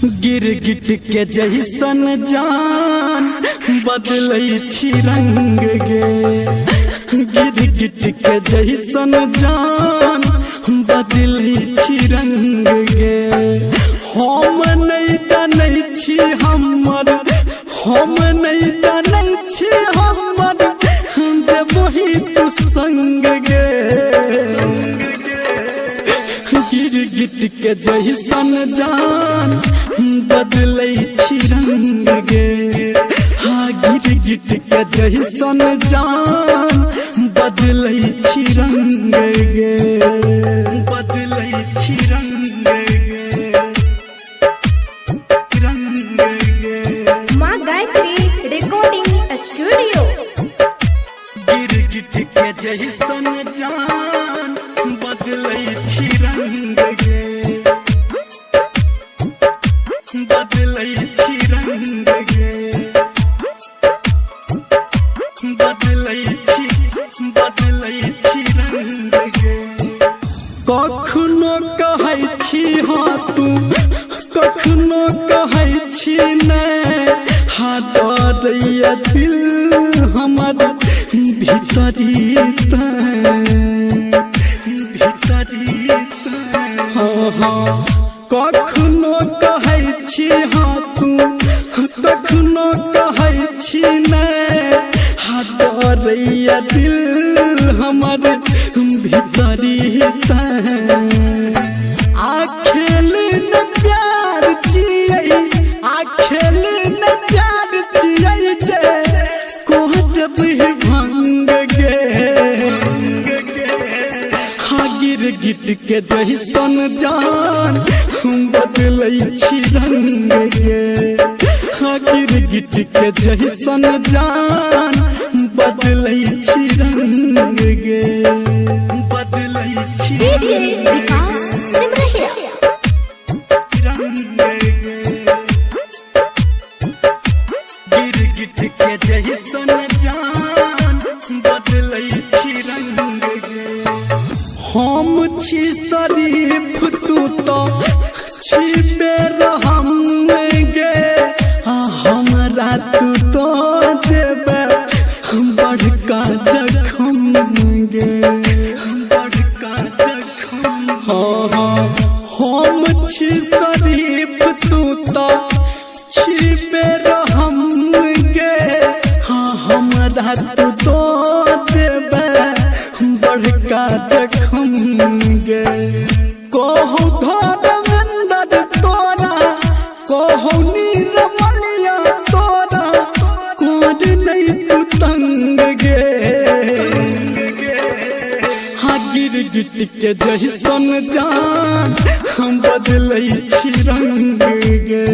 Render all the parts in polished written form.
गिरगिट के जैसन जान बदलै छी रंग गे। गिरगिट के जैसन जान बदलै छी रंग गे। हम नहीं जानै छी हमर, हम नहीं जानै छी हमर देबही तू संग गे। गिरगिट के जैसन जान बदलै छी रंग गे। हाँ गिरगिट के जैसन जान बदलै छी रंग गे। बदलै छी रंग गे, रंग गे। माँ गायत्री रिकॉर्डिंग स्टूडियो। गिरगिट के जैसन जान बदलै छी रंग गे। बदलै छी रंग गे। बदलै छी रंग गे। कखनो कहै छी हाँ तू, कखनो कहै छी नहीं। हाँ डरैया दिल हमर भीतरी भीतरी। हाँ हाँ कखनो कहै छी हाँ तू, कखनो कहै छी नहीं। हाँ डरैया दिल हमर भीतरी आखेल न प्यार जियै, आखेल न प्यार जियै जे कोह देबही भंग गे। हाँ गिरगिट के जैसन जान बदलै छी रंग गे। हाँ गिरगिट के जैसन जान बदलै छी रंग गे। बदलै छी डीजे विकास सिमरहिया। रंग गे। गिरगिट के जैसन जान बदलै छी रंग गे। हम छी शरीफ तू तो छी बेरहम गे। हमरा तू तो देबे बड़का जखम गे, बड़का जखम। हाँ हाँ हम छी शरीफ तू तो छी बेरहम गे। हाँ हमरा तू तो देबे बड़का जखम गे। कहू धर्मेंद्र तोरा, कहू नीरमलिया तोरा, कोड नहीं तू तंग गे। हाँ गिरगिट के जैसन जान हम बदलै छी रंग गे।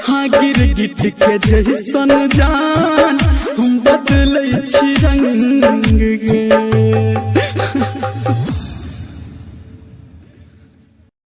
हाँ गिरगिट के जैसन जान हम बदलै छी रंग गे।